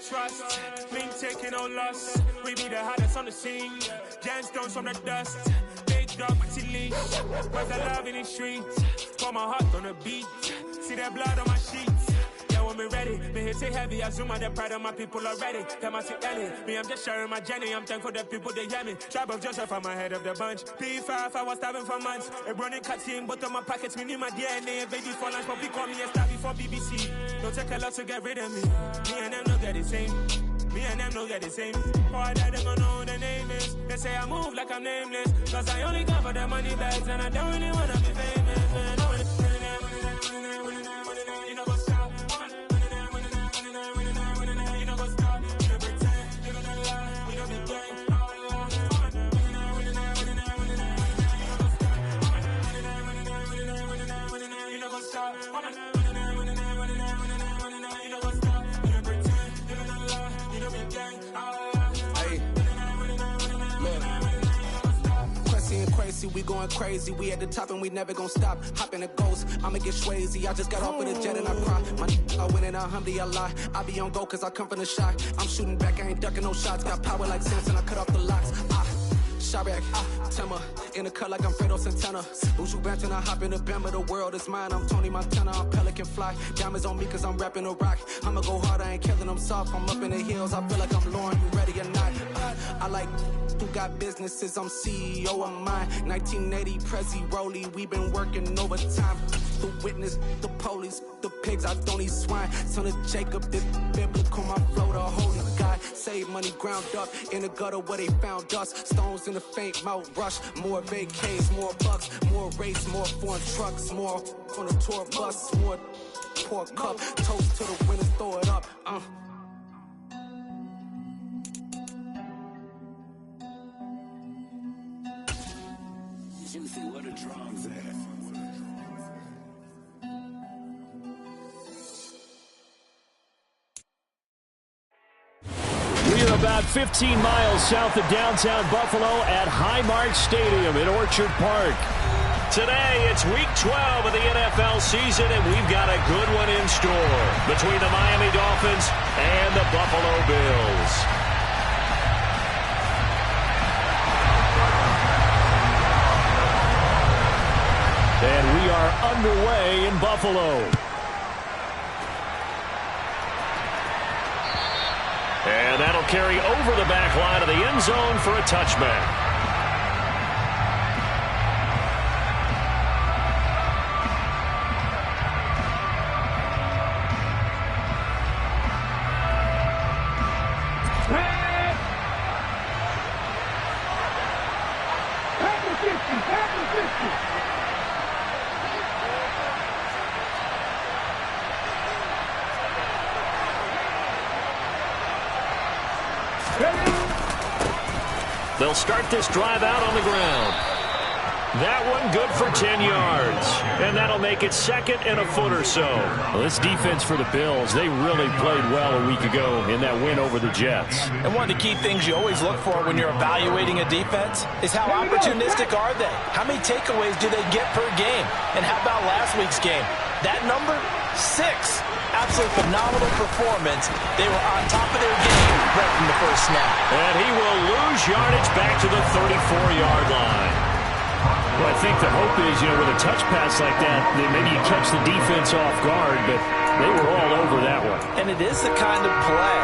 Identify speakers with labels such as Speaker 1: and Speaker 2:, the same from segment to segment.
Speaker 1: trust. Been taking no loss. We be the hardest on the scene. Gemstones from the dust. Big dog, Maxi Leash. Where's the love in the streets? Pour my heart on the beat. See that blood on my sheets. Yeah, when we ready, me hit it heavy. I zoom on the pride of my people already. Them I see Ellie. Me, I'm just sharing my journey. I'm thankful the people they hear me. Tribe of Joseph, I'm ahead of the bunch. P5, I was starving for months. A running cutscene, but on my pockets, me need my DNA. Baby for lunch, but we call me a star before BBC. Don't take a lot to get rid of me. Me and them don't get the same. Me and them don't get the same. Boy, that them gonna know who the name is. They say I move like I'm nameless. Cause I only come for the money bags and I don't really wanna be famous. Man, you know what's up. You know what's up. You know pretend. You know the lie. You know the game. You know what's up.
Speaker 2: We going crazy, we at the top and we never gonna stop. Hop in a ghost, I'ma get swayzy. I just got off with a jet and I cry. I win in a Humvee, I lie. I be on go cause I come from the shot. I'm shooting back, I ain't ducking no shots. Got power like Samson, I cut off the locks. Shabak, Tema, in the cut like I'm Fredo Santana. Buju Banton, I hop in the Bama, the world is mine. I'm Tony Montana, I'm Pelican Fly. Diamonds on me cause I'm rapping a rock. I'ma go hard, I ain't killing them soft. I'm up in the hills, I feel like I'm Lauren, you ready or not? I like who got businesses, I'm CEO of mine. 1980 Prezi Rolly, we been working overtime. The witness, the police, the pigs, I don't eat swine. Son of Jacob, this biblical, my flow, the holy God. Save money ground up in the gutter where they found us. Stones in the faint mouth rush. More vacays, more bucks, more race, more foreign trucks, more on the tour bus, more pour cup. Toast to the winners, throw it up.
Speaker 3: Juicy, what a drums at.
Speaker 4: We are about 15 miles south of downtown Buffalo at Highmark Stadium in Orchard Park. Today, it's week 12 of the NFL season, and we've got a good one in store between the Miami Dolphins and the Buffalo Bills. And we are underway in Buffalo. And that'll carry over the back line of the end zone for a touchback. They'll start this drive out on the ground. That one good for 10 yards. And that'll make it second and a foot or so. Well, this defense for the Bills, they really played well a week ago in that win over the Jets.
Speaker 5: And one of the key things you always look for when you're evaluating a defense is how opportunistic are they? How many takeaways do they get per game? And how about last week's game? That number, 6. Absolute phenomenal performance. They were on top of their game right from the first snap.
Speaker 4: And he will lose yardage back to the 34-yard line. Well, I think the hope is, with a touch pass like that maybe you catch the defense off guard, but they were all over that one.
Speaker 5: And it is the kind of play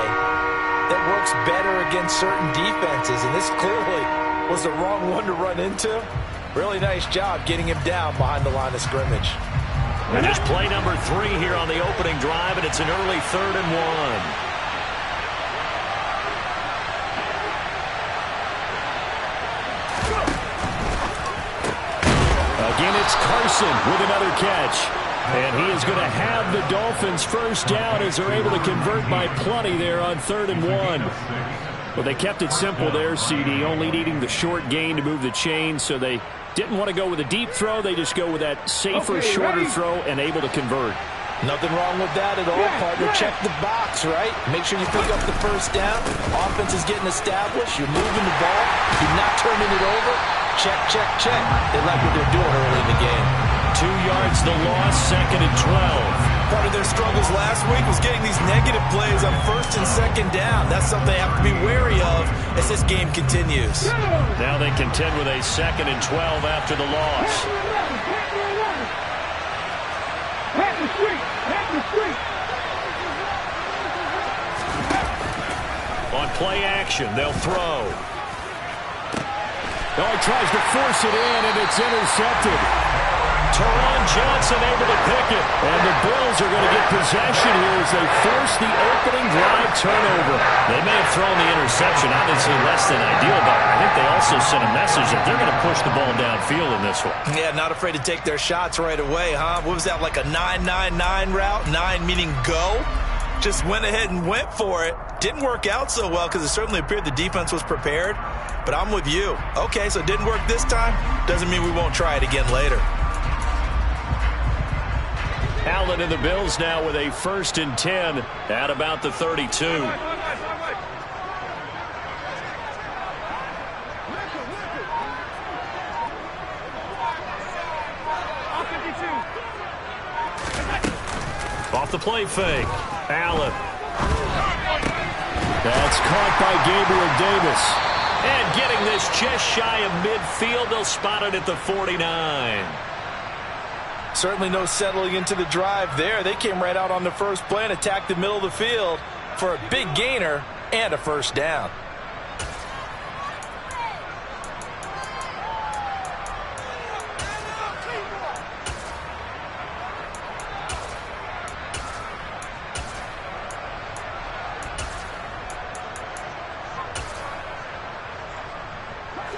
Speaker 5: that works better against certain defenses, and this clearly was the wrong one to run into. Really nice job getting him down behind the line of scrimmage.
Speaker 4: And just play number 3 here on the opening drive, and it's an early 3rd and 1. Again, it's Carson with another catch. And he is going to have the Dolphins first down as they're able to convert by plenty there on 3rd and 1. Well, they kept it simple there, CD, only needing the short gain to move the chain, so they didn't want to go with a deep throw. They just go with that safer, shorter throw and able to convert.
Speaker 5: Nothing wrong with that at all, partner. Check the box, right? Make sure you pick up the first down. Offense is getting established. You're moving the ball. You're not turning it over. Check, check, check. They like what they're doing early in the game.
Speaker 4: 2 yards the loss, 2nd and 12.
Speaker 5: Part of their struggles last week was getting these negative plays on first and second down. That's something they have to be wary of as this game continues.
Speaker 4: Now they contend with a 2nd and 12 after the loss. On play action, they'll throw. Oh, he tries to force it in, and it's intercepted. Teron Johnson able to pick it. And the Bills are going to get possession here as they force the opening drive turnover. They may have thrown the interception, obviously less than ideal, but I think they also sent a message that they're going to push the ball downfield in this one.
Speaker 5: Yeah, not afraid to take their shots right away, huh? What was that, like a 9-9-9 route? 9 meaning go? Just went ahead and went for it. Didn't work out so well because it certainly appeared the defense was prepared. But I'm with you. Okay, so it didn't work this time. Doesn't mean we won't try it again later.
Speaker 4: Allen and the Bills now with a 1st and 10 at about the 32. Off the play fake. Allen. That's caught by Gabriel Davis. And getting this just shy of midfield, they'll spot it at the 49.
Speaker 5: Certainly no settling into the drive there. They came right out on the first play and attacked the middle of the field for a big gainer and a first down.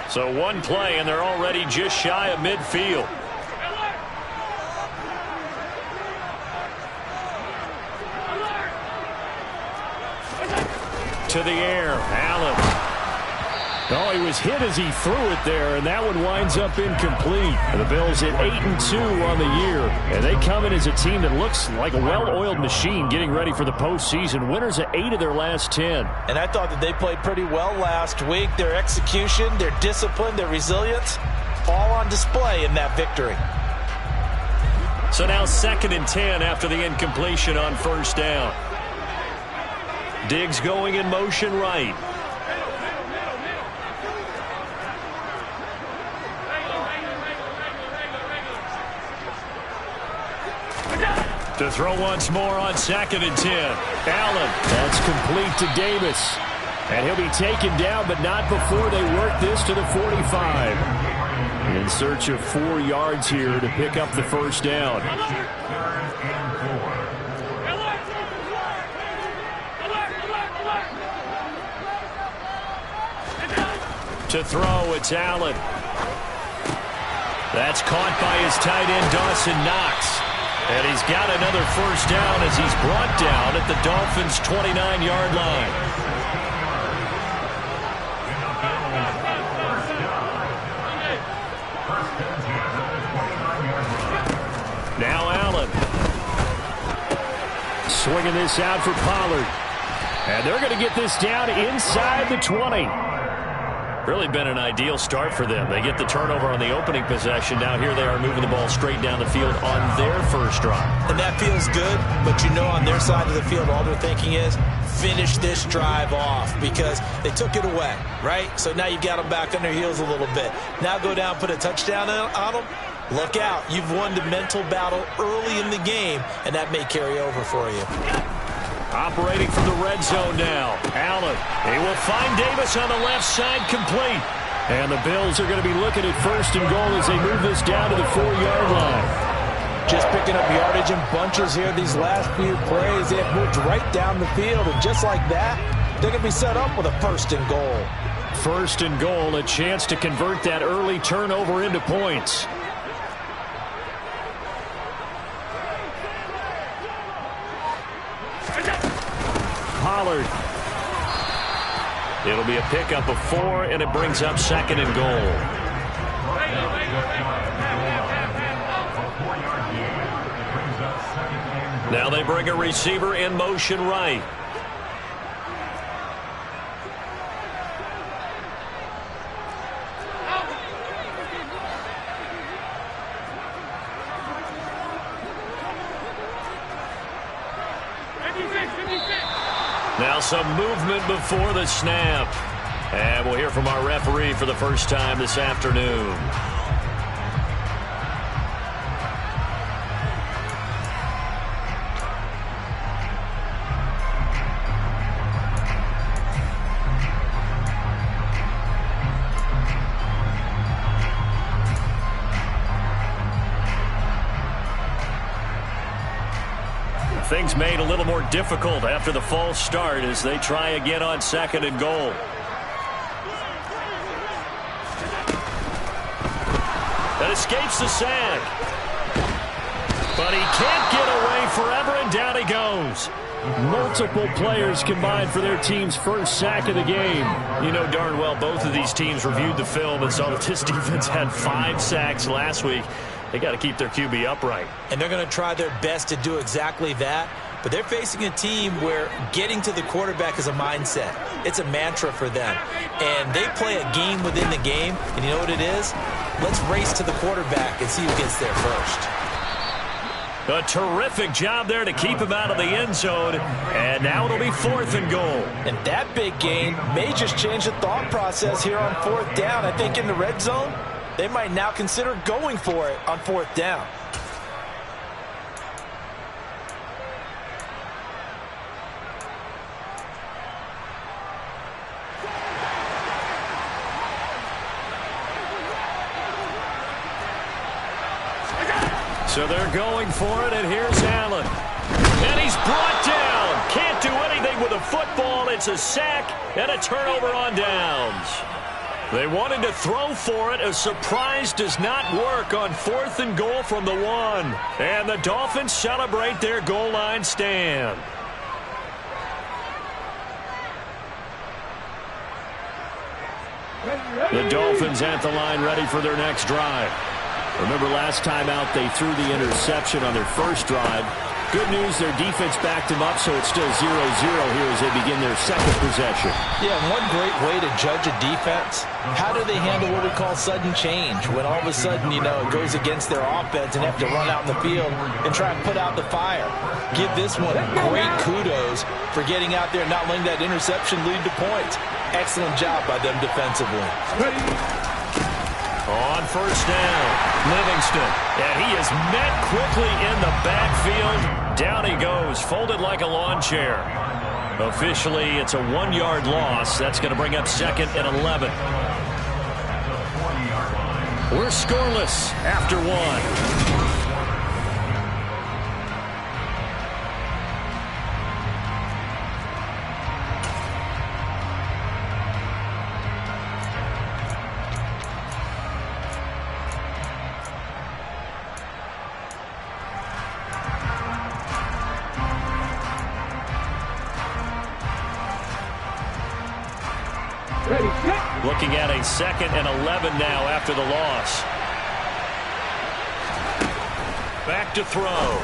Speaker 4: So one play, and they're already just shy of midfield. To the air, Allen. Oh, he was hit as he threw it there, and that one winds up incomplete. And the Bills at 8-2 on the year, and they come in as a team that looks like a well-oiled machine getting ready for the postseason. Winners at 8 of their last 10.
Speaker 5: And I thought that they played pretty well last week. Their execution, their discipline, their resilience, all on display in that victory.
Speaker 4: So now 2nd and 10 after the incompletion on first down. Diggs going in motion right. To throw once more on 2nd and 10. Allen. That's complete to Davis. And he'll be taken down, but not before they work this to the 45. In search of 4 yards here to pick up the first down. To throw, it's Allen. That's caught by his tight end, Dawson Knox. And he's got another first down as he's brought down at the Dolphins' 29-yard line. Now Allen. Swinging this out for Pollard. And they're going to get this down inside the 20. Really been an ideal start for them. They get the turnover on the opening possession. Now here they are moving the ball straight down the field on their first drive.
Speaker 5: And that feels good, but you know on their side of the field all they're thinking is finish this drive off because they took it away, right? So now you've got them back on their heels a little bit. Now go down, put a touchdown on them. Look out. You've won the mental battle early in the game, and that may carry over for you.
Speaker 4: Operating from the red zone now. Allen. He will find Davis on the left side, complete. And the Bills are going to be looking at 1st and goal as they move this down to the 4-yard line.
Speaker 5: Just picking up yardage in bunches here these last few plays. They have moved right down the field, and just like that, they're going to be set up with a 1st and goal.
Speaker 4: 1st and goal, a chance to convert that early turnover into points. Pollard. It'll be a pickup of 4, and it brings up 2nd and goal. Now they bring a receiver in motion right. Now some movement before the snap. And we'll hear from our referee for the first time this afternoon. Things made a little more difficult after the false start as they try again on 2nd and goal. That escapes the sack. But he can't get away forever, and down he goes. Multiple players combined for their team's first sack of the game. You know darn well both of these teams reviewed the film and saw that this defense had 5 sacks last week. They got to keep their QB upright. And they're going to try their best to do exactly that. But they're facing a team where getting to the quarterback is a mindset. It's a mantra for them. And they play a game within the game. And you know what it is? Let's race to the quarterback and see who gets there first. A terrific job there to keep him out of the end zone. And now it'll be 4th and goal. And that big gain may just change the thought process here on 4th down. I think in the red zone, they might now consider going for it on 4th down. So they're going for it, and here's Allen. And he's brought down. Can't do anything with a football. It's a sack and a turnover on downs. They wanted to throw for it. A surprise does not work on 4th and goal from the 1. And the Dolphins celebrate their goal line stand. The Dolphins at the line ready for their next drive. Remember last time out they threw the interception on their first drive. Good news, their defense backed them up, so it's still 0-0 here as they begin their second possession. Yeah, one great way to judge a defense, how do they handle what we call sudden change? When all of a sudden, you know, it goes against their offense and they have to run out in the field and try and put out the fire. Give this one great kudos for getting out there and not letting that interception lead to points. Excellent job by them defensively. On 1st down, Livingston. And he is met quickly in the backfield. Down he goes, folded like a lawn chair. Officially, it's a 1-yard loss. That's going to bring up 2nd and 11. We're scoreless after 1. Looking at a 2nd and 11 now after the loss. Back to throw.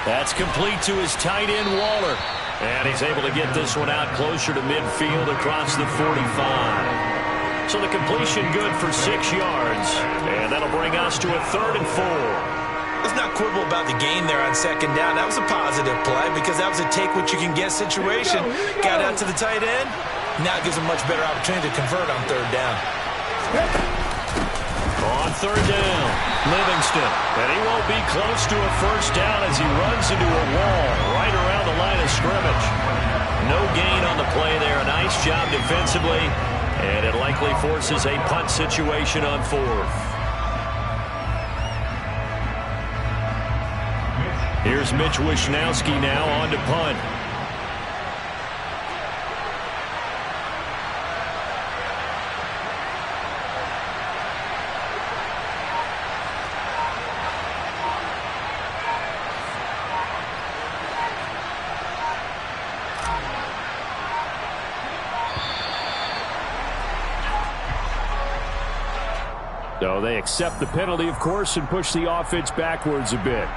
Speaker 4: That's complete to his tight end, Waller. And he's able to get this one out closer to midfield across the 45. So the completion good for 6 yards. And that'll bring us to a 3rd and 4. Let's not quibble about the gain there on 2nd down. That was a positive play because that was a take-what-you-can-get situation. Got out to the tight end. Now it gives a much better opportunity to convert on 3rd down. On 3rd down, Livingston. And he won't be close to a 1st down as he runs into a wall right around the line of scrimmage. No gain on the play there. A nice job defensively. And it likely forces a punt situation on 4th. Here's Mitch Wishnowsky now on to punt. So they accept the penalty, of course, and push the offense backwards a bit.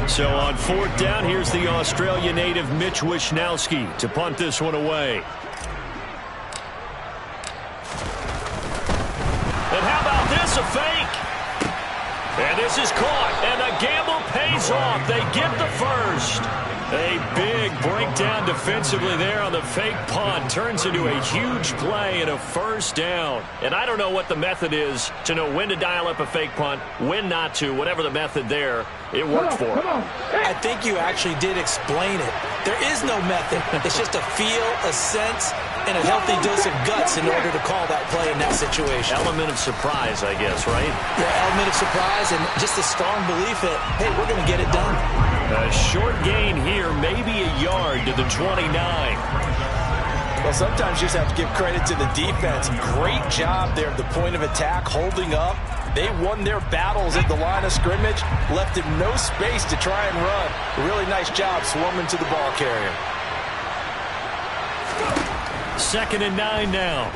Speaker 4: So on 4th down, here's the Australia native Mitch Wishnowsky to punt this one away. It's a fake. And this is caught, and the gamble pays off. They get the first. A big breakdown defensively there on the fake punt. Turns into a huge play and a first down. And I don't know what the method is to know when to dial up a fake punt, when not to, whatever the method there. It worked for him.
Speaker 5: I think you actually did explain it. There is no method. It's just a feel, a sense, and a healthy dose of guts in order to call that play in that situation.
Speaker 4: Element of surprise, I guess, right?
Speaker 5: Yeah, element of surprise and just a strong belief that, hey, we're going to get it done.
Speaker 4: A short gain here, maybe a yard to the 29.
Speaker 5: Well, sometimes you just have to give credit to the defense. Great job there at the point of attack, holding up. They won their battles at the line of scrimmage, left him no space to try and run. Really nice job swarming to the ball carrier.
Speaker 4: 2nd and 9 now.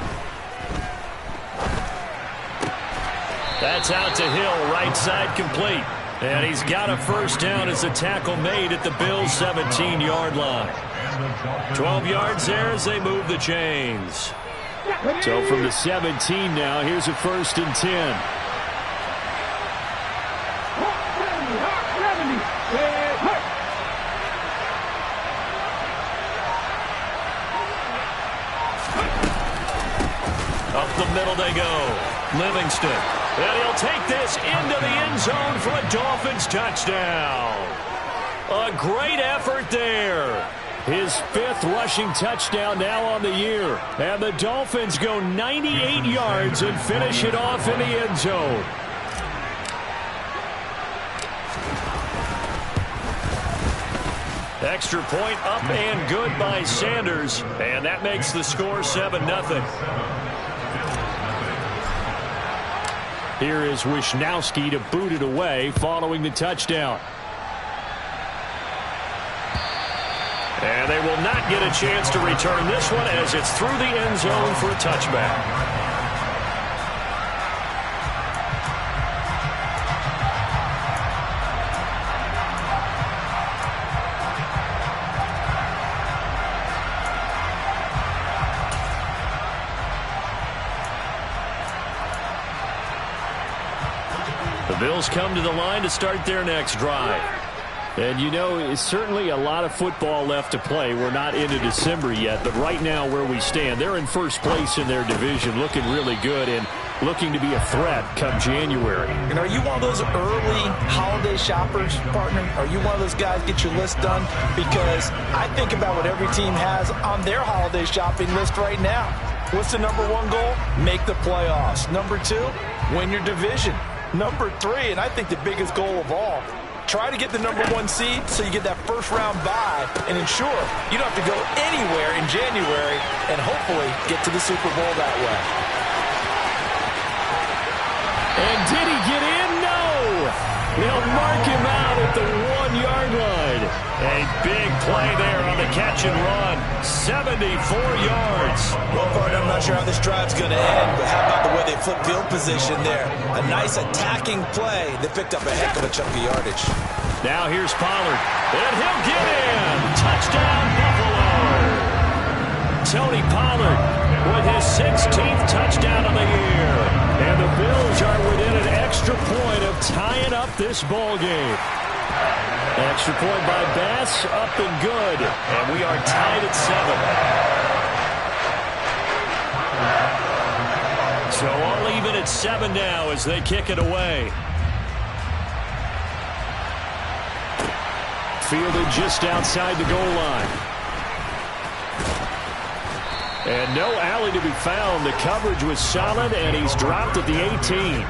Speaker 4: That's out to Hill, right side complete. And he's got a first down as a tackle made at the Bills' 17-yard line. 12 yards there as they move the chains. So from the 17 now, here's a 1st and 10. Up the middle they go. Livingston. And he'll take this into the end zone for a Dolphins touchdown. A great effort there. His 5th rushing touchdown now on the year. And the Dolphins go 98 yards and finish it off in the end zone. Extra point up and good by Sanders. And that makes the score 7-0. Here is Wisnowski to boot it away following the touchdown. And they will not get a chance to return this one as it's through the end zone for a touchback. The Bills come to the line to start their next drive. And, you know, it's certainly a lot of football left to play. We're not into December yet, but right now where we stand, they're in first place in their division, looking really good and looking to be a threat come January.
Speaker 5: And are you one of those early holiday shoppers, partner? Are you one of those guys get your list done? Because I think about what every team has on their holiday shopping list right now. What's the number 1 goal? Make the playoffs. Number 2, win your division. Number 3, and I think the biggest goal of all, try to get the number 1 seed so you get that first-round bye and ensure you don't have to go anywhere in January and hopefully get to the Super Bowl that way.
Speaker 4: And did he get in? No! They'll mark him out at the 1-yard line. A big play there on the catch and run. 74 yards.
Speaker 5: Well, partner, I'm not sure how this drive's going to end, but how about the way they flip field position there? A nice attacking play that picked up a heck of a chunk of yardage.
Speaker 4: Now here's Pollard. And he'll get in. Touchdown, Buffalo. Tony Pollard with his 16th touchdown of the year. And the Bills are within an extra point of tying up this ball game. Extra point by Bass, up and good. And we are tied at 7. So all even at 7 now as they kick it away. Fielded just outside the goal line. And no alley to be found. The coverage was solid, and he's dropped at the 18.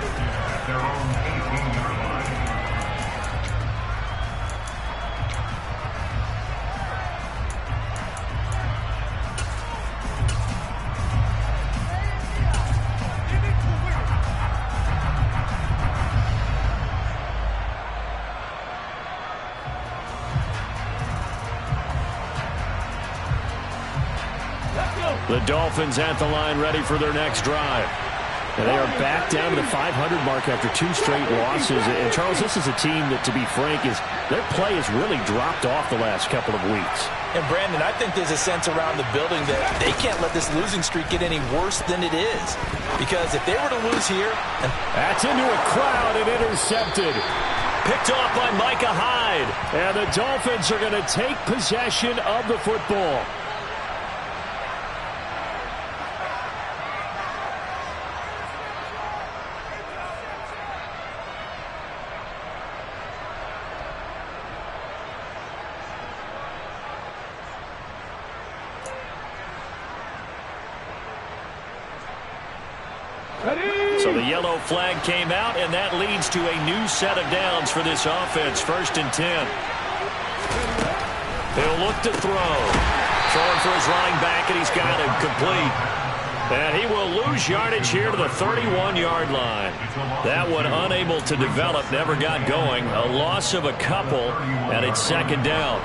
Speaker 4: The Dolphins at the line ready for their next drive. And they are back down to the 500 mark after 2 straight losses. And, Charles, this is a team that, to be frank, their play has really dropped off the last couple of weeks.
Speaker 5: And, Brandon, I think there's a sense around the building that they can't let this losing streak get any worse than it is. Because if they were to lose here...
Speaker 4: That's into a crowd and intercepted. Picked off by Micah Hyde. And the Dolphins are going to take possession of the football. So the yellow flag came out, and that leads to a new set of downs for this offense. 1st and 10. He'll look to throw. Throwing for his running back, and he's got him complete. And he will lose yardage here to the 31-yard line. That one unable to develop, never got going. A loss of a couple, and it's 2nd down.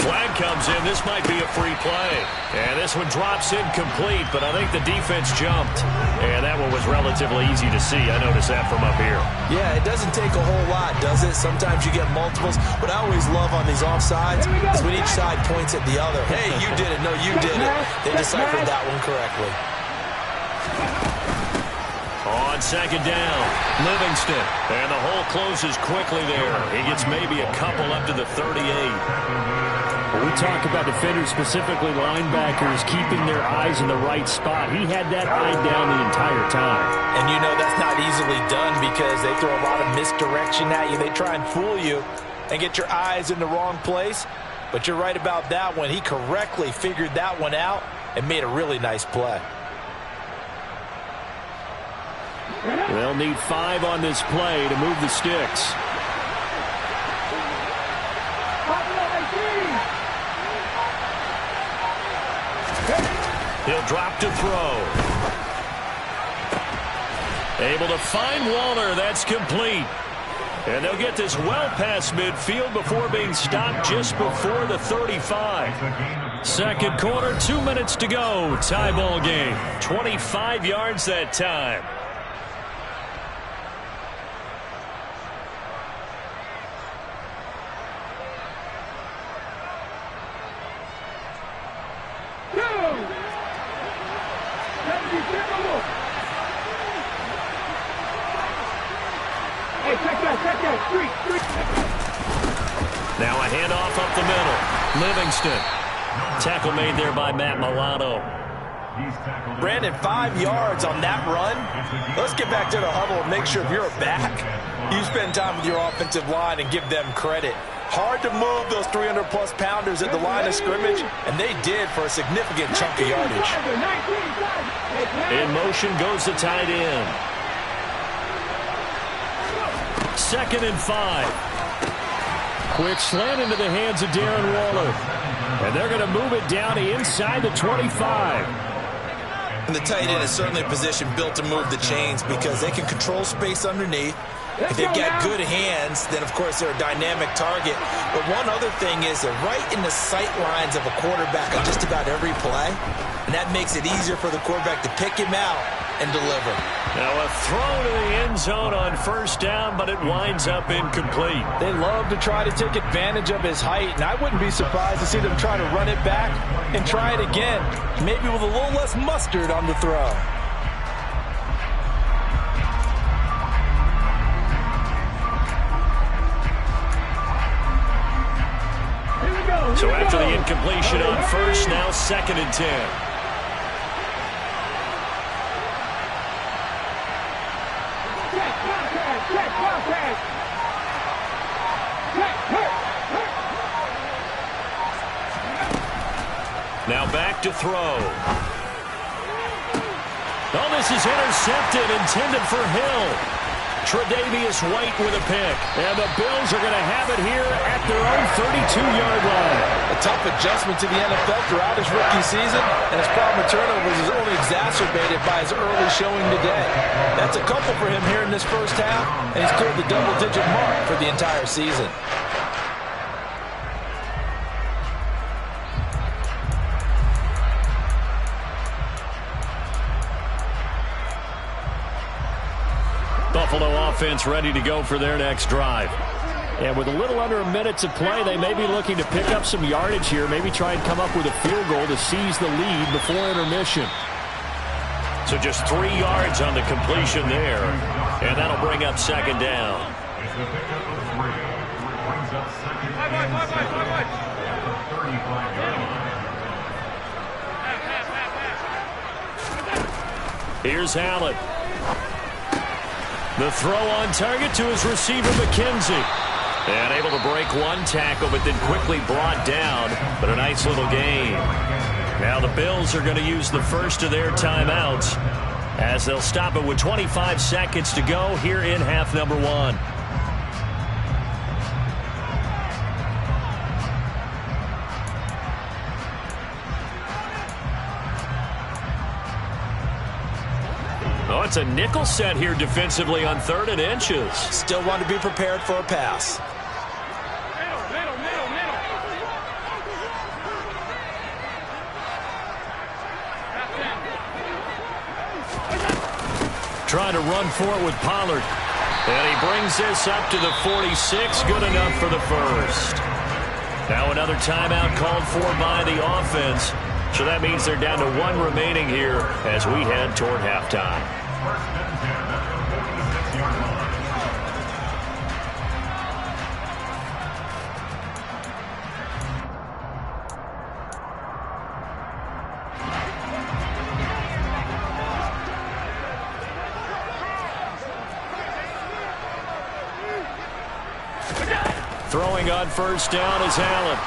Speaker 4: Flag comes in. This might be a free play. And this one drops incomplete, but I think the defense jumped. And that one was relatively easy to see. I noticed that from up here.
Speaker 5: Yeah, it doesn't take a whole lot, does it? Sometimes you get multiples. What I always love on these offsides is when each side points at the other. Hey, you did it. No, you did it. They deciphered that one correctly.
Speaker 4: On 2nd down, Livingston. And the hole closes quickly there. He gets maybe a couple up to the 38. When we talk about defenders, specifically linebackers, keeping their eyes in the right spot, he had that eye down the entire time.
Speaker 5: And you know that's not easily done because they throw a lot of misdirection at you. They try and fool you and get your eyes in the wrong place. But you're right about that one. He correctly figured that one out and made a really nice play.
Speaker 4: They'll need 5 on this play to move the sticks. He'll drop to throw. Able to find Waller. That's complete. And they'll get this well past midfield before being stopped just before the 35. 2nd quarter, 2 minutes to go. Tie ball game. 25 yards that time. Now a handoff up the middle. Livingston. Tackle made there by Matt Milano.
Speaker 5: Brandon, 5 yards on that run. Let's get back to the huddle and make sure if you're a back, you spend time with your offensive line and give them credit. Hard to move those 300-plus pounders at the line of scrimmage, and they did for a significant chunk of yardage.
Speaker 4: In motion goes the tight end. 2nd and 5. Quick slant into the hands of Darren Waller. And they're going to move it down inside the 25.
Speaker 5: And the tight end is certainly a position built to move the chains because they can control space underneath. If they've got good hands, then, of course, they're a dynamic target. But one other thing is they're right in the sight lines of a quarterback on just about every play. And that makes it easier for the quarterback to pick him out and deliver.
Speaker 4: Now a throw to the end zone on 1st down, but it winds up incomplete.
Speaker 3: They love to try to take advantage of his height, and I wouldn't be surprised to see them try to run it back and try it again, maybe with a little less mustard on the throw.
Speaker 4: So after the incompletion on 1st, now 2nd and 10. Now back to throw. Oh, this is intercepted, intended for Hill. Tre'Davious White with a pick. And the Bills are going to have it here at their own 32-yard line.
Speaker 5: A tough adjustment to the NFL throughout his rookie season, and his problem with turnovers is only exacerbated by his early showing today. That's a couple for him here in this first half, and he's cleared the double-digit mark for the entire season.
Speaker 4: Buffalo offense ready to go for their next drive. And with a little under a minute to play, they may be looking to pick up some yardage here, maybe try and come up with a field goal to seize the lead before intermission. So just 3 yards on the completion there, and that'll bring up second down. Here's Allen. The throw on target to his receiver, McKenzie. And able to break one tackle, but then quickly brought down. But a nice little gain. Now the Bills are going to use the first of their timeouts as they'll stop it with 25 seconds to go here in half number 1. Oh, it's a nickel set here defensively on 3rd and inches.
Speaker 5: Still want to be prepared for a pass.
Speaker 4: Trying to run for it with Pollard. And he brings this up to the 46. Good enough for the first. Now another timeout called for by the offense. So that means they're down to 1 remaining here as we head toward halftime. Throwing on first down is Allen.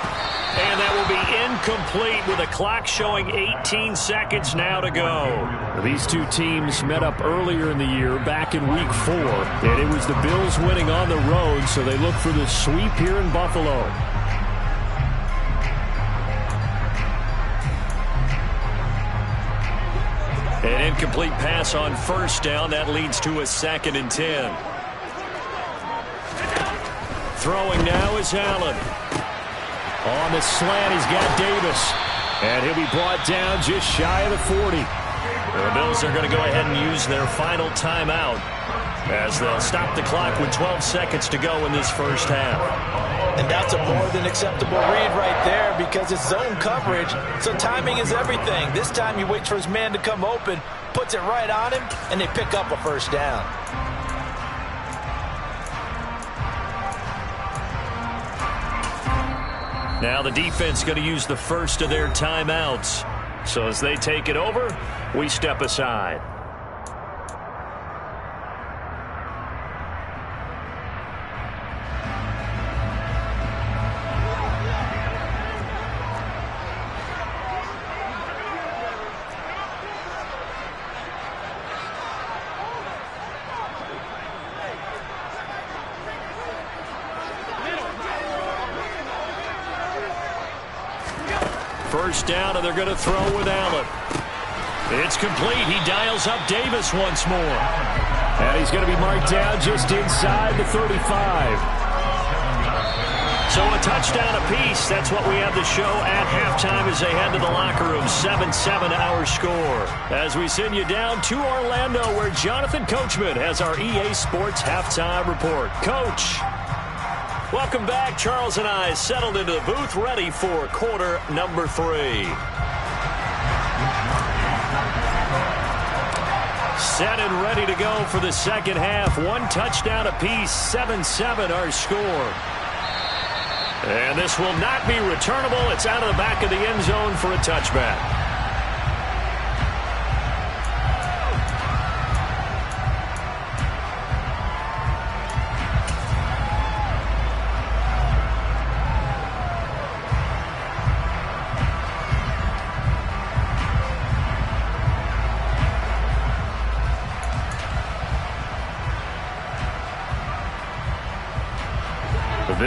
Speaker 4: And that will be incomplete with a clock showing 18 seconds now to go. These two teams met up earlier in the year, back in week 4. And it was the Bills winning on the road, so they look for the sweep here in Buffalo. An incomplete pass on first down. That leads to a 2nd and 10. Throwing now is Allen. On the slant, he's got Davis. And he'll be brought down just shy of the 40. The Bills are going to go ahead and use their final timeout as they'll stop the clock with 12 seconds to go in this first half.
Speaker 5: And that's a more than acceptable read right there because it's zone coverage, so timing is everything. This time he waits for his man to come open, puts it right on him, and they pick up a first down.
Speaker 4: Now the defense going to use the first of their timeouts. So as they take it over, we step aside. First down, and they're going to throw with Allen. It's complete. He dials up Davis once more. And he's going to be marked down just inside the 35. So a touchdown apiece. That's what we have to show at halftime as they head to the locker room. 7-7 our score. As we send you down to Orlando, where Jonathan Coachman has our EA Sports halftime report. Coach. Welcome back. Charles and I settled into the booth, ready for quarter number 3. Set and ready to go for the second half. 1 touchdown apiece, 7-7 our score. And this will not be returnable. It's out of the back of the end zone for a touchback.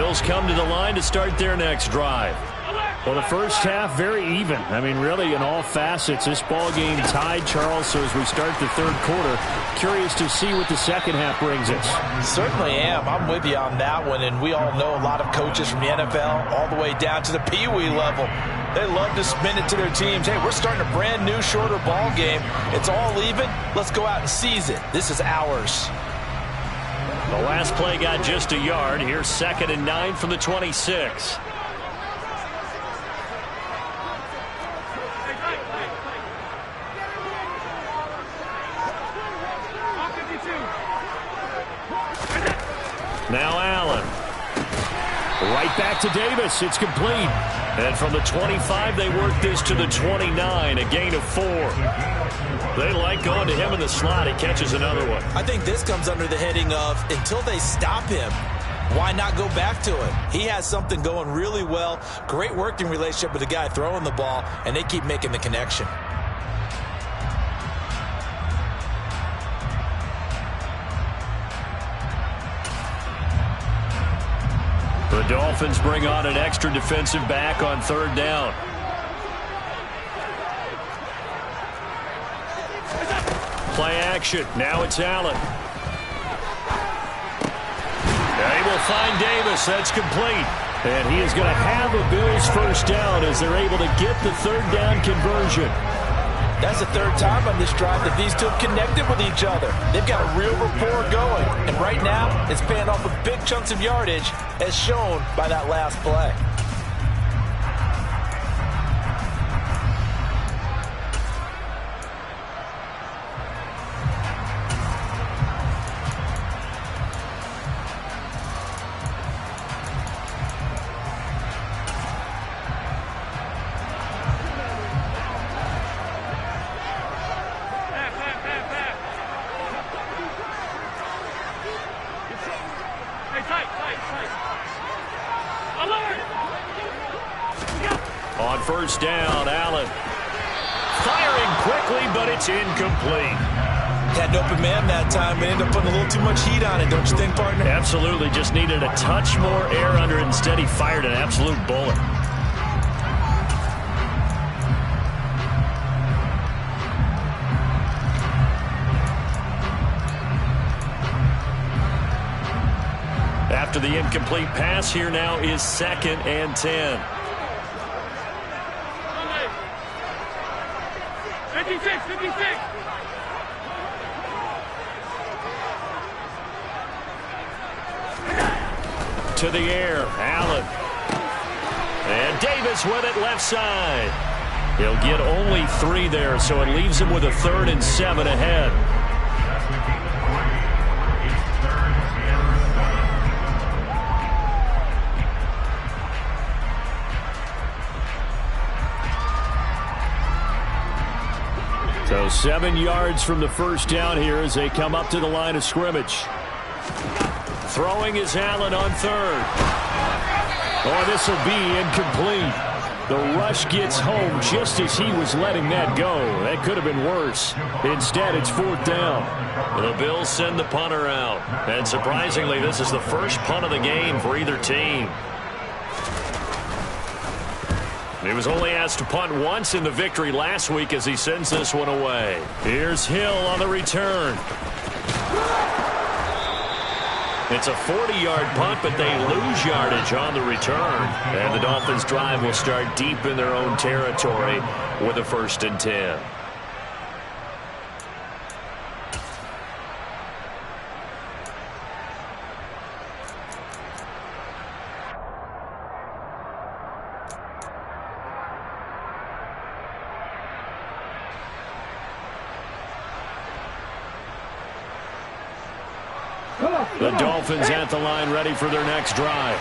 Speaker 4: Bills come to the line to start their next drive. Well, the first half, very even. I mean, really, in all facets, this ball game tied, Charles. So as we start the third quarter, curious to see what the second half brings us.
Speaker 5: Certainly am. I'm with you on that one. And we all know a lot of coaches from the NFL all the way down to the Pee Wee level. They love to spin it to their teams. Hey, we're starting a brand new, shorter ball game. It's all even. Let's go out and seize it. This is ours.
Speaker 4: The last play got just a yard. Here's 2nd and 9 from the 26. Now Allen. Right back to Davis. It's complete. And from the 25, they work this to the 29, a gain of 4. They like going to him in the slot. He catches another one.
Speaker 5: I think this comes under the heading of until they stop him, why not go back to it? He has something going really well. Great working relationship with the guy throwing the ball, and they keep making the connection.
Speaker 4: The Dolphins bring on an extra defensive back on 3rd down. Play action. Now it's Allen. They will find Davis. That's complete. And he is going to have a Bills first down as they're able to get the 3rd down conversion.
Speaker 5: That's the 3rd time on this drive that these two have connected with each other. They've got a real rapport going. And right now, it's paying off with big chunks of yardage, as shown by that last play.
Speaker 4: On 1st down, Allen firing quickly, but it's incomplete.
Speaker 5: Had an open man that time and ended up putting a little too much heat on it, don't you think, partner?
Speaker 4: Absolutely. Just needed a touch more air under it. Instead, he fired an absolute bullet. After the incomplete pass, here now is 2nd and 10.
Speaker 1: 56.
Speaker 4: To the air, Allen. And Davis with it left side. He'll get only 3 there, so it leaves him with a 3rd and 7 ahead. So 7 yards from the first down here as they come up to the line of scrimmage. Throwing is Allen on 3rd. Oh, this will be incomplete. The rush gets home just as he was letting that go. That could have been worse. Instead, it's 4th down. The Bills send the punter out. And surprisingly, this is the first punt of the game for either team. He was only asked to punt once in the victory last week as he sends this one away. Here's Hill on the return. It's a 40-yard punt, but they lose yardage on the return. And the Dolphins' drive will start deep in their own territory with a 1st and 10. The Dolphins at the line ready for their next drive.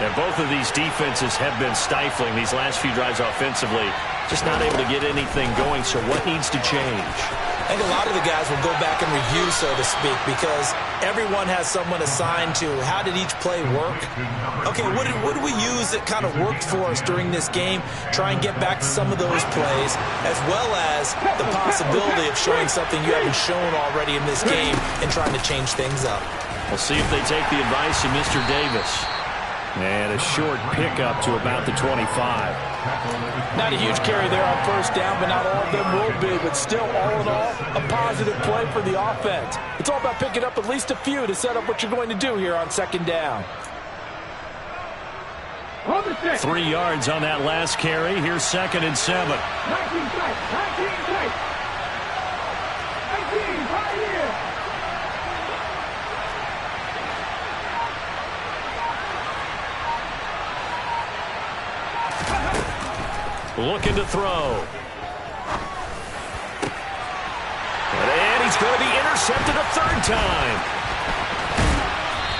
Speaker 4: And both of these defenses have been stifling these last few drives offensively. Just not able to get anything going, so what needs to change?
Speaker 5: I think a lot of the guys will go back and review, so to speak, because everyone has someone assigned to how did each play work. Okay, what did we use that kind of worked for us during this game? Try and get back to some of those plays, as well as the possibility of showing something you haven't shown already in this game and trying to change things up.
Speaker 4: We'll see if they take the advice of Mr. Davis. And a short pickup to about the 25.
Speaker 5: Not a huge carry there on first down, but not all of them will be. But still, all in all, a positive play for the offense. It's all about picking up at least a few to set up what you're going to do here on second down.
Speaker 4: 3 yards on that last carry. Here's 2nd and 7.
Speaker 6: 19 tight. Right here.
Speaker 4: Looking to throw. And he's going to be intercepted a 3rd time.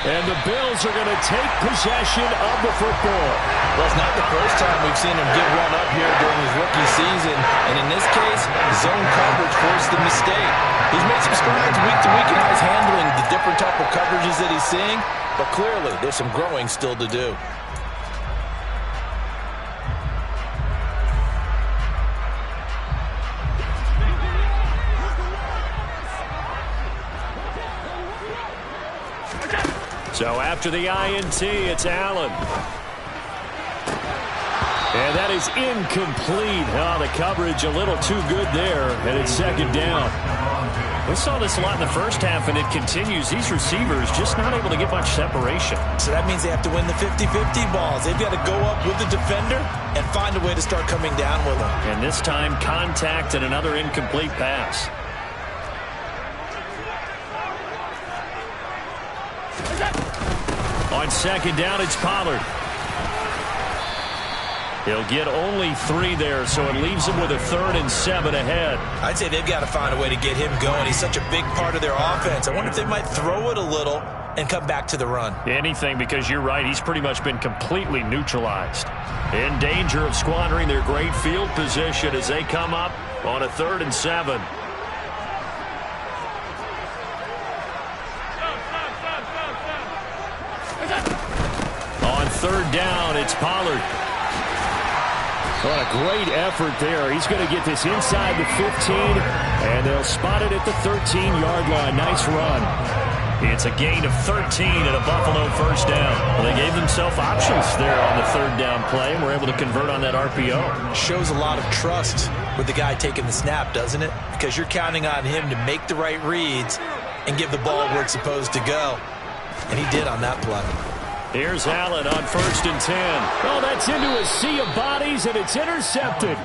Speaker 4: And the Bills are going to take possession of the football.
Speaker 5: Well, it's not the first time we've seen him give one up here during his rookie season. And in this case, zone coverage forced the mistake. He's made some strides week to week in how he's handling the different type of coverages that he's seeing. But clearly, there's some growing still to do.
Speaker 4: So after the INT, it's Allen. And that is incomplete. Oh, the coverage a little too good there, and it's 2nd down. We saw this a lot in the first half, and it continues. These receivers just not able to get much separation.
Speaker 5: So that means they have to win the 50-50 balls. They've got to go up with the defender and find a way to start coming down with them.
Speaker 4: And this time, contact and another incomplete pass. On 2nd down, it's Pollard. He'll get only 3 there, so it leaves him with a 3rd and 7 ahead.
Speaker 5: I'd say they've got to find a way to get him going. He's such a big part of their offense. I wonder if they might throw it a little and come back to the run.
Speaker 4: Anything, because you're right, he's pretty much been completely neutralized. In danger of squandering their great field position as they come up on a 3rd and 7. On 3rd down, it's Pollard. What a great effort there. He's going to get this inside the 15, and they'll spot it at the 13-yard line. Nice run. It's a gain of 13 and a Buffalo 1st down. Well, they gave themselves options there on the 3rd down play, and were able to convert on that RPO.
Speaker 5: Shows a lot of trust with the guy taking the snap, doesn't it? Because you're counting on him to make the right reads and give the ball where it's supposed to go. And he did on that play.
Speaker 4: Here's Allen on 1st and 10. Oh, that's into a sea of bodies, and it's intercepted.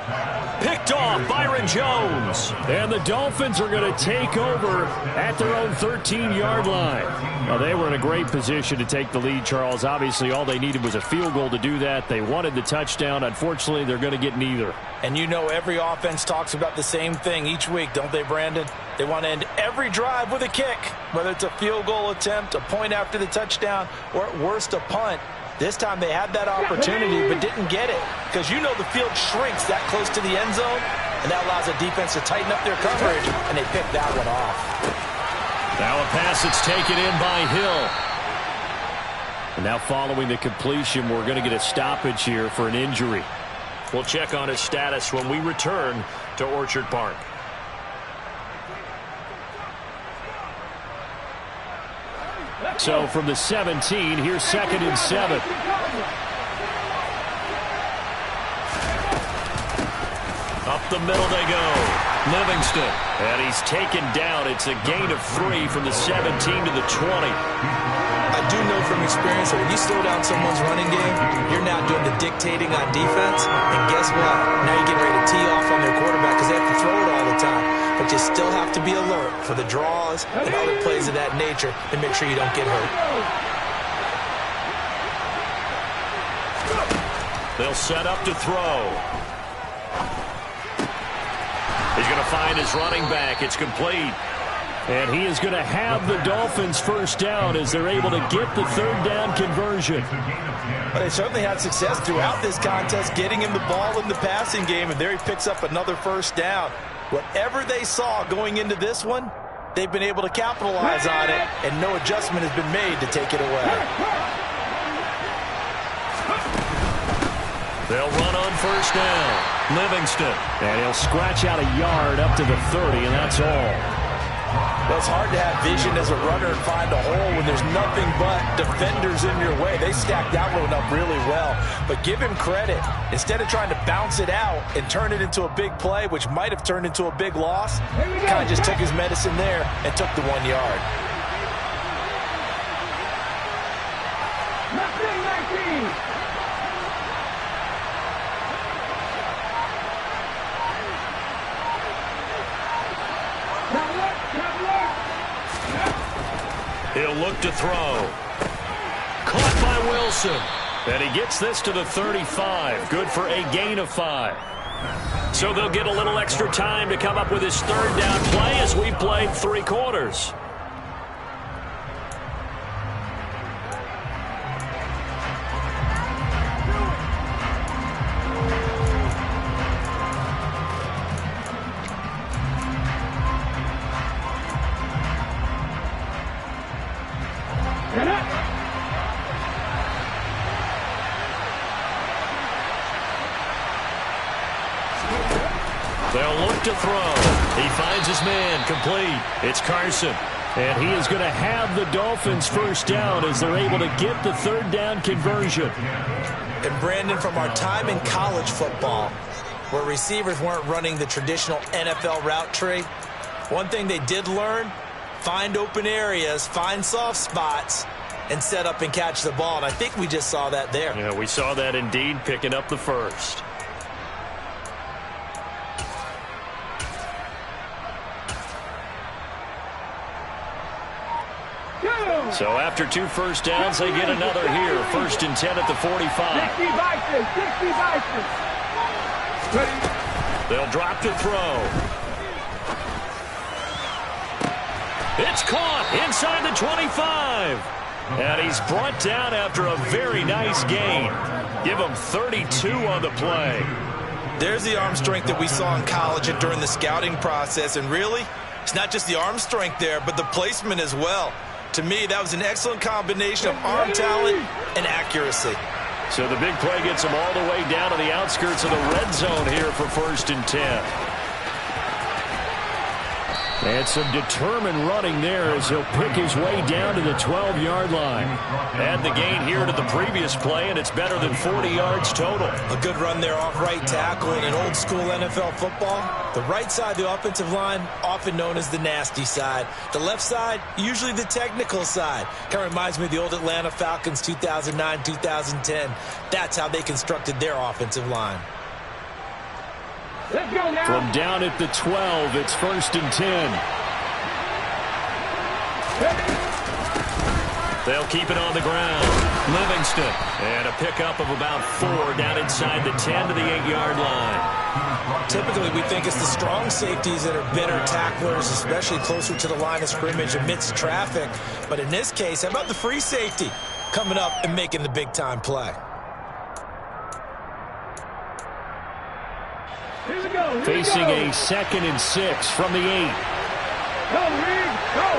Speaker 4: Picked off Byron Jones. And the Dolphins are going to take over at their own 13-yard line. Well, they were in a great position to take the lead, Charles. Obviously, all they needed was a field goal to do that. They wanted the touchdown. Unfortunately, they're going to get neither.
Speaker 5: And you know every offense talks about the same thing each week, don't they, Brandon? They want to end every drive with a kick, whether it's a field goal attempt, a point after the touchdown, or at worst a punt. This time they had that opportunity but didn't get it, because you know the field shrinks that close to the end zone, and that allows the defense to tighten up their coverage, and they picked that one off.
Speaker 4: Now a pass that's taken in by Hill. And now following the completion, we're going to get a stoppage here for an injury. We'll check on his status when we return to Orchard Park. So from the 17, here's 2nd and 7. Up the middle they go. Livingston. And he's taken down. It's a gain of 3 from the 17 to the 20.
Speaker 5: I do know from experience that when you slow down someone's running game, you're now doing the dictating on defense. And guess what? Now you're getting ready to tee off on their quarterback because they have to throw it all the time. But you still have to be alert for the draws and other plays of that nature and make sure you don't get hurt.
Speaker 4: They'll set up to throw. He's going to find his running back. It's complete. And he is going to have the Dolphins 1st down as they're able to get the 3rd down conversion.
Speaker 5: But they certainly had success throughout this contest getting him the ball in the passing game, and there he picks up another 1st down. Whatever they saw going into this one, they've been able to capitalize on it, and no adjustment has been made to take it away.
Speaker 4: They'll run on 1st down. Livingston. And he'll scratch out a yard up to the 30, and that's all.
Speaker 5: Well, it's hard to have vision as a runner and find a hole when there's nothing but defenders in your way. They stacked that one up really well. But give him credit. Instead of trying to bounce it out and turn it into a big play, which might have turned into a big loss, kind of just took his medicine there and took the 1 yard.
Speaker 6: Nothing 19.
Speaker 4: He'll look to throw. Caught by Wilson. And he gets this to the 35. Good for a gain of 5. So they'll get a little extra time to come up with his third down play as we played 3 quarters. They'll look to throw. He finds his man complete. It's Carson. And he is going to have the Dolphins first down as they're able to get the third down conversion.
Speaker 5: And Brandon, from our time in college football, where receivers weren't running the traditional NFL route tree, one thing they did learn, find open areas, find soft spots, and set up and catch the ball. And I think we just saw that there.
Speaker 4: Yeah, we saw that indeed, picking up the first. So after 2 first downs, they get another here. 1st and 10 at the 45.
Speaker 6: 60 Bison.
Speaker 4: They'll drop to throw. It's caught inside the 25. And he's brought down after a very nice gain. Give him 32 on the play.
Speaker 5: There's the arm strength that we saw in college and during the scouting process. And really, it's not just the arm strength there, but the placement as well. To me, that was an excellent combination of arm talent and accuracy.
Speaker 4: So the big play gets him all the way down to the outskirts of the red zone here for 1st and 10. And some determined running there as he'll pick his way down to the 12-yard line. Add the gain here to the previous play, and it's better than 40 yards total.
Speaker 5: A good run there off right tackle in an old-school NFL football. The right side, the offensive line, often known as the nasty side. The left side, usually the technical side. Kind of reminds me of the old Atlanta Falcons 2009-2010. That's how they constructed their offensive line.
Speaker 6: Let's go now.
Speaker 4: From down at the 12, it's 1st and 10. They'll keep it on the ground. Livingston. And a pickup of about 4 down inside the 10 to the 8-yard line.
Speaker 5: Typically, we think it's the strong safeties that are better tacklers, especially closer to the line of scrimmage amidst traffic. But in this case, how about the free safety coming up and making the big-time play?
Speaker 4: Facing a 2nd and 6 from the 8.
Speaker 6: Go, Reed, go.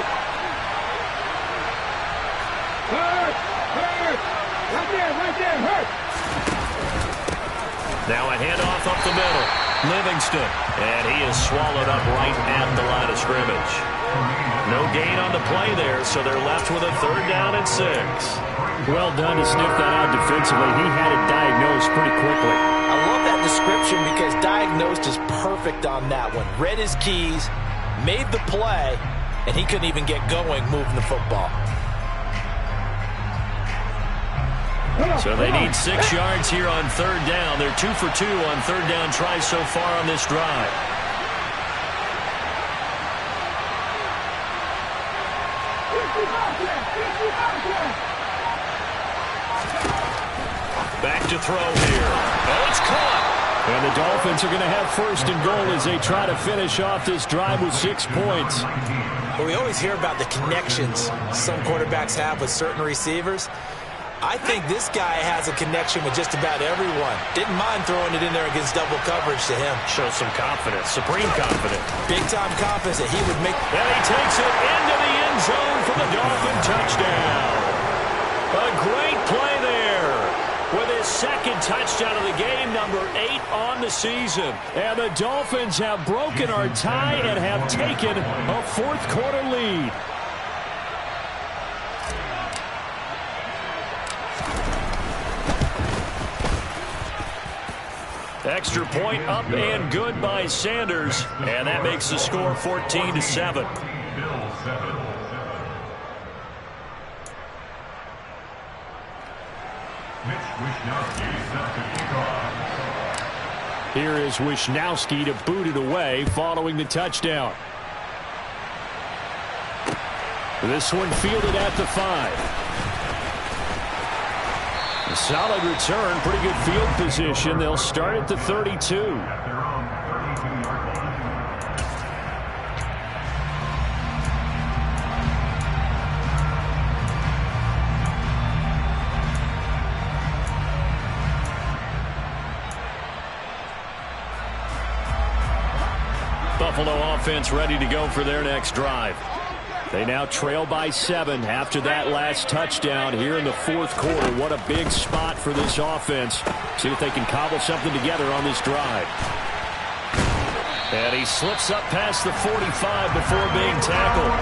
Speaker 6: Hurt. Right there, hurt.
Speaker 4: Now a handoff up the middle. Livingston. And he is swallowed up right at the line of scrimmage. No gain on the play there, so they're left with a 3rd down and 6. Well done to sniff that out defensively. He had it diagnosed pretty quickly.
Speaker 5: I love that description because diagnosed is perfect on that one. Read his keys, made the play, and he couldn't even get going moving the football.
Speaker 4: So they need 6 yards here on 3rd down. They're 2 for 2 on 3rd down tries so far on this drive. Back to throw here. Oh, it's caught. And the Dolphins are going to have 1st and goal as they try to finish off this drive with 6 points.
Speaker 5: Well, we always hear about the connections some quarterbacks have with certain receivers. I think this guy has a connection with just about everyone. Didn't mind throwing it in there against double coverage to him.
Speaker 4: Shows some confidence, supreme confidence.
Speaker 5: Big-time confidence that he would make.
Speaker 4: And he takes it into the end zone for the Dolphin touchdown. A great play there with his second touchdown of the game, number 8 on the season. And the Dolphins have broken our tie and have taken a fourth-quarter lead. Extra point up and good by Sanders, and that makes the score 14-7. Here is Wishnowsky to boot it away following the touchdown. This one fielded at the 5. A solid return, pretty good field position. They'll start at the 32. Buffalo offense ready to go for their next drive. They now trail by 7 after that last touchdown here in the fourth quarter. What a big spot for this offense. See if they can cobble something together on this drive. And he slips up past the 45 before being tackled.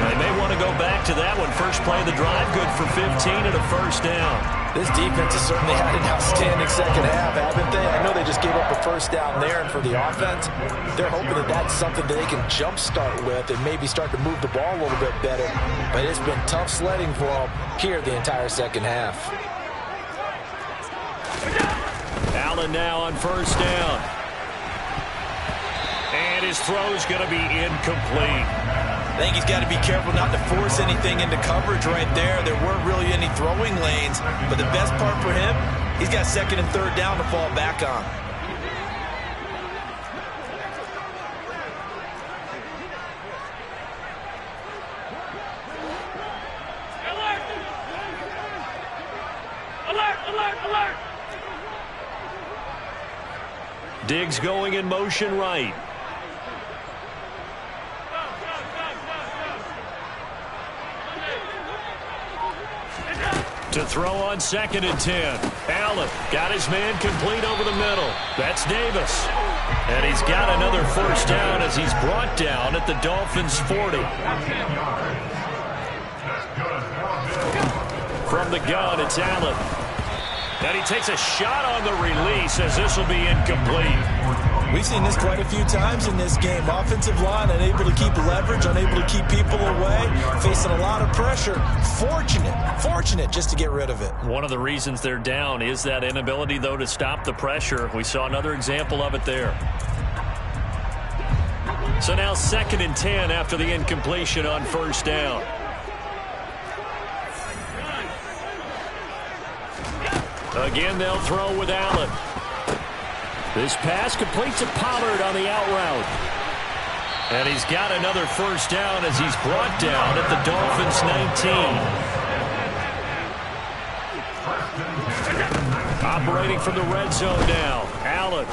Speaker 4: They may want to go back to that one. First play of the drive, good for 15 and a first down.
Speaker 5: This defense has certainly had an outstanding second half, haven't they? I know they just gave up a first down there, and for the offense, they're hoping that that's something that they can jumpstart with and maybe start to move the ball a little bit better. But it's been tough sledding for them here the entire second half.
Speaker 4: Allen now on first down. And his throw's going to be incomplete.
Speaker 5: I think he's got to be careful not to force anything into coverage right there. There weren't really any throwing lanes, but the best part for him, he's got second and third down to fall back on.
Speaker 6: Alert! Alert! Alert!
Speaker 4: Diggs going in motion right. To throw on second and 10. Allen got his man complete over the middle. That's Davis. And he's got another first down as he's brought down at the Dolphins' 40. From the gun, it's Allen. And he takes a shot on the release as this will be incomplete.
Speaker 5: We've seen this quite a few times in this game. Offensive line unable to keep leverage, unable to keep people away, facing a lot of pressure. Fortunate just to get rid of it.
Speaker 4: One of the reasons they're down is that inability, though, to stop the pressure. We saw another example of it there. So now second and 10 after the incompletion on first down. Again, they'll throw with Allen. This pass completes to Pollard on the out route. And he's got another first down as he's brought down at the Dolphins' 19. Operating from the red zone now. Allen.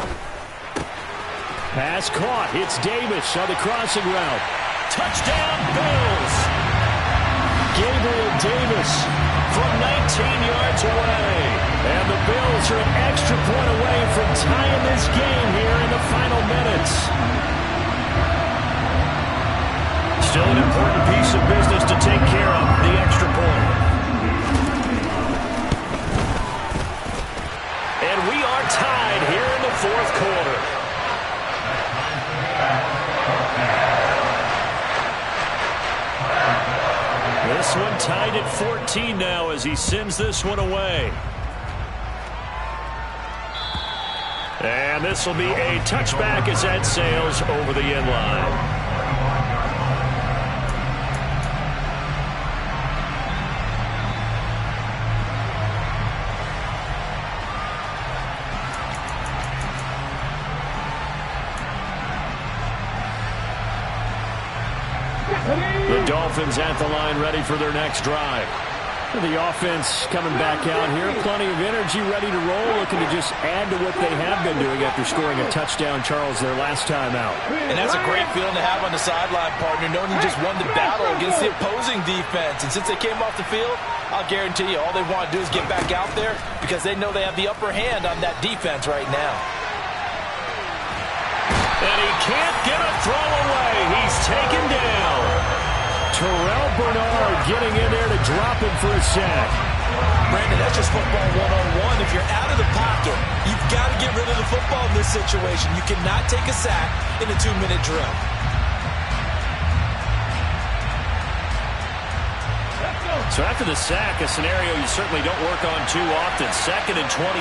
Speaker 4: Pass caught. It's Davis on the crossing route. Touchdown, Bills. Gabriel Davis from 19 yards away. And the Bills are an extra point away from tying this game here in the final minutes. Still an important piece of business to take care of, the extra point. And we are tied here in the fourth quarter. This one tied at 14 now as he sends this one away. And this will be a touchback as that sails over the end line. The Dolphins at the line ready for their next drive. The offense coming back out here. Plenty of energy, ready to roll, looking to just add to what they have been doing after scoring a touchdown, Charles, their last time out.
Speaker 5: And that's a great feeling to have on the sideline, partner, knowing you just won the battle against the opposing defense. And since they came off the field, I'll guarantee you all they want to do is get back out there because they know they have the upper hand on that defense right now.
Speaker 4: And he can't get a throw away. He's taken down. Terrell Bernard getting in there to drop him for a sack.
Speaker 5: Brandon, that's just football one-on-one. If you're out of the pocket, you've got to get rid of the football in this situation. You cannot take a sack in a 2-minute drill.
Speaker 4: So after the sack, a scenario you certainly don't work on too often. 2nd and 24.
Speaker 6: 18.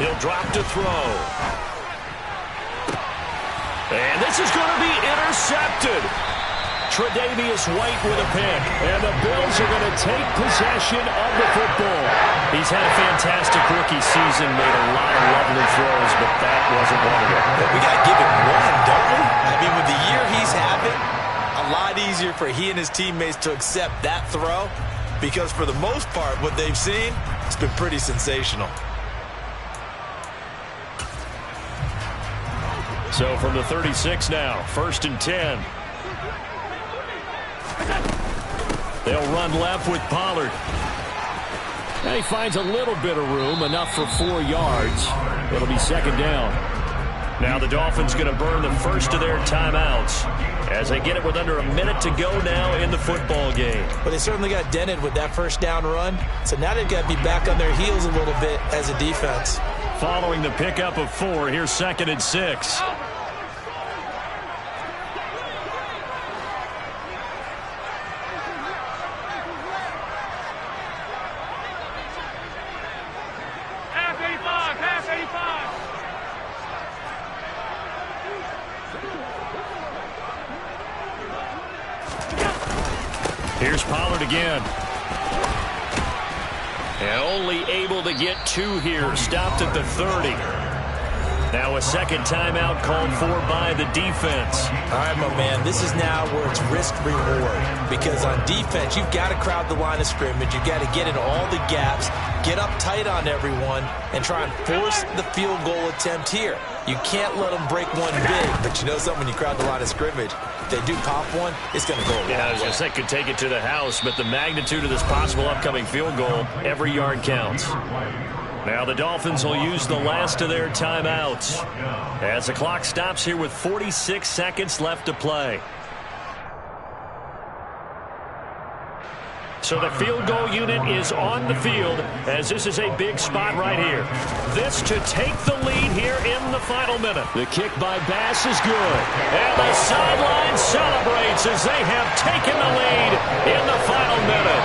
Speaker 4: He'll drop to throw. And this is going to be intercepted. Tre'Davious White with a pick. And the Bills are going to take possession of the football. He's had a fantastic rookie season, made a lot of lovely throws, but that wasn't one of them.
Speaker 5: But we got to give him one, don't we? I mean, with the year he's having, a lot easier for he and his teammates to accept that throw because for the most part, what they've seen, it's been pretty sensational.
Speaker 4: So from the 36 now, 1st and 10. They'll run left with Pollard. And he finds a little bit of room, enough for 4 yards. It'll be 2nd down. Now the Dolphins going to burn the first of their timeouts as they get it with under a minute to go now in the football game.
Speaker 5: But they certainly got dented with that first down run. So now they've got to be back on their heels a little bit as a defense.
Speaker 4: Following the pickup of 4, here's 2nd and 6. Here's Pollard again. And only able to get 2 here. Stopped at the 30. Now a second timeout called for by the defense.
Speaker 5: All right, my man, this is now where it's risk-reward. Because on defense, you've got to crowd the line of scrimmage. You've got to get in all the gaps, get up tight on everyone, and try and force the field goal attempt here. You can't let them break one big, but you know something, when you crowd the line of scrimmage, if they do pop one, it's going to go a long way.
Speaker 4: I was going to say could take it to the house, but the magnitude of this possible upcoming field goal, every yard counts. Now the Dolphins will use the last of their timeouts as the clock stops here with 46 seconds left to play. So the field goal unit is on the field as this is a big spot right here. This to take the lead here in the final minute. The kick by Bass is good. And the sideline celebrates as they have taken the lead in the final minute.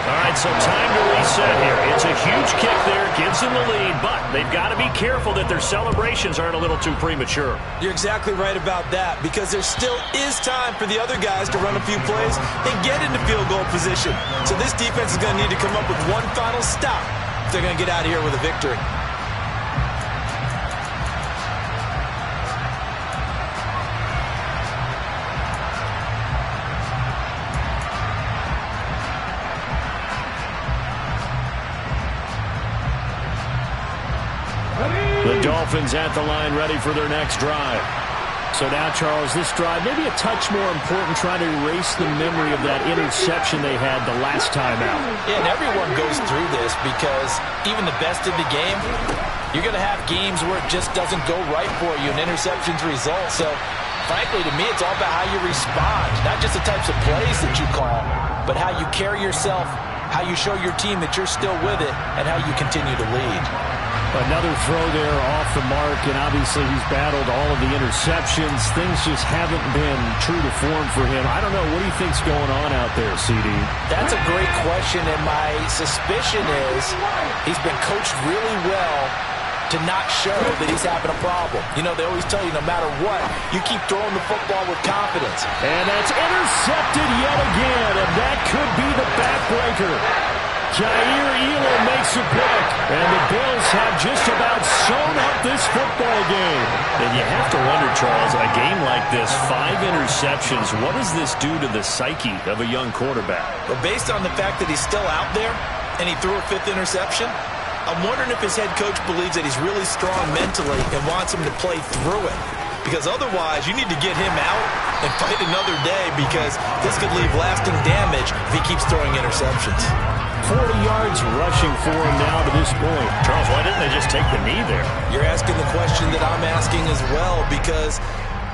Speaker 4: All right, so time to reset here. It's a huge kick there, gives them the lead, but they've got to be careful that their celebrations aren't a little too premature.
Speaker 5: You're exactly right about that because there still is time for the other guys to run a few plays and get into field goal position. So this defense is going to need to come up with one final stop if they're going to get out of here with a victory.
Speaker 4: The Dolphins at the line ready for their next drive. So now, Charles, this drive maybe a touch more important, trying to erase the memory of that interception they had the last time out.
Speaker 5: Yeah, and everyone goes through this because even the best of the game, you're going to have games where it just doesn't go right for you, and interceptions result. So, frankly, to me, it's all about how you respond, not just the types of plays that you call, but how you carry yourself, how you show your team that you're still with it, and how you continue to lead.
Speaker 4: Another throw there off the mark, and obviously he's battled all of the interceptions. Things just haven't been true to form for him. I don't know. What do you think's going on out there, CD?
Speaker 5: That's a great question, and my suspicion is he's been coached really well to not show that he's having a problem. You know, they always tell you no matter what, you keep throwing the football with confidence.
Speaker 4: And that's intercepted yet again, and that could be the backbreaker. Jair Elam makes a pick, and the Bills have just about sewn up this football game. And you have to wonder, Charles, a game like this, 5 interceptions, what does this do to the psyche of a young quarterback?
Speaker 5: Well, based on the fact that he's still out there and he threw a 5th interception, I'm wondering if his head coach believes that he's really strong mentally and wants him to play through it. Because otherwise, you need to get him out and fight another day, because this could leave lasting damage if he keeps throwing interceptions.
Speaker 4: 40 yards rushing for him now to this point. Charles, why didn't they just take the knee there?
Speaker 5: You're asking the question that I'm asking as well, because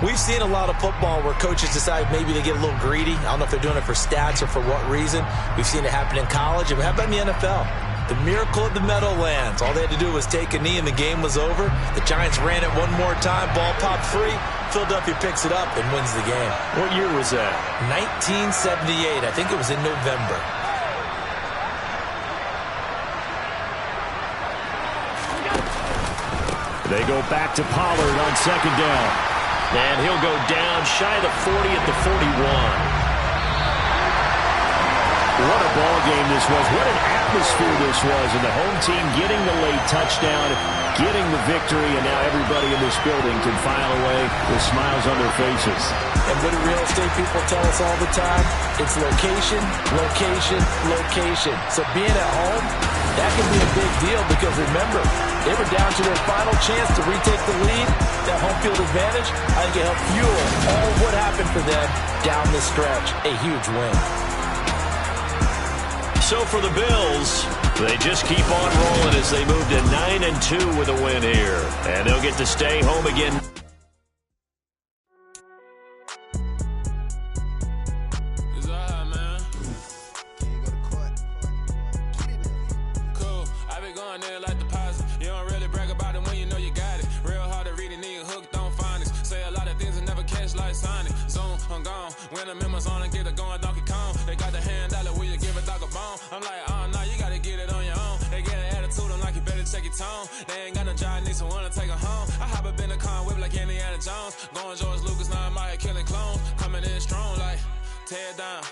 Speaker 5: we've seen a lot of football where coaches decide maybe they get a little greedy. I don't know if they're doing it for stats or for what reason. We've seen it happen in college, and how about in the NFL? The miracle of the Meadowlands. All they had to do was take a knee and the game was over. The Giants ran it one more time. Ball popped free. Philadelphia picks it up and wins the game.
Speaker 4: What year was that?
Speaker 5: 1978. I think it was in November.
Speaker 4: They go back to Pollard on 2nd down. And he'll go down shy of the 40 at the 41. What a ball game this was. What an atmosphere this was. And the home team getting the late touchdown, getting the victory, and now everybody in this building can file away with smiles on their faces.
Speaker 5: And what do real estate people tell us all the time? It's location, location, location. So being at home, that can be a big deal, because remember, they were down to their final chance to retake the lead. That home field advantage, I think it helped fuel all what happened for them down the stretch. A huge win.
Speaker 4: So for the Bills, they just keep on rolling as they move to 9-2 with a win here. And they'll get to stay home again.
Speaker 1: When the members on and get it going Donkey Kong, they got the hand dollar, will you give a dog a bone? I'm like, oh no, you gotta get it on your own. They get an attitude, I'm like, you better check your tone. They ain't got no job, need someone to take her home. I hop up in the car, whip like Indiana Jones. Going George Lucas, now I'm out here killing clones. Coming in strong like, tear down.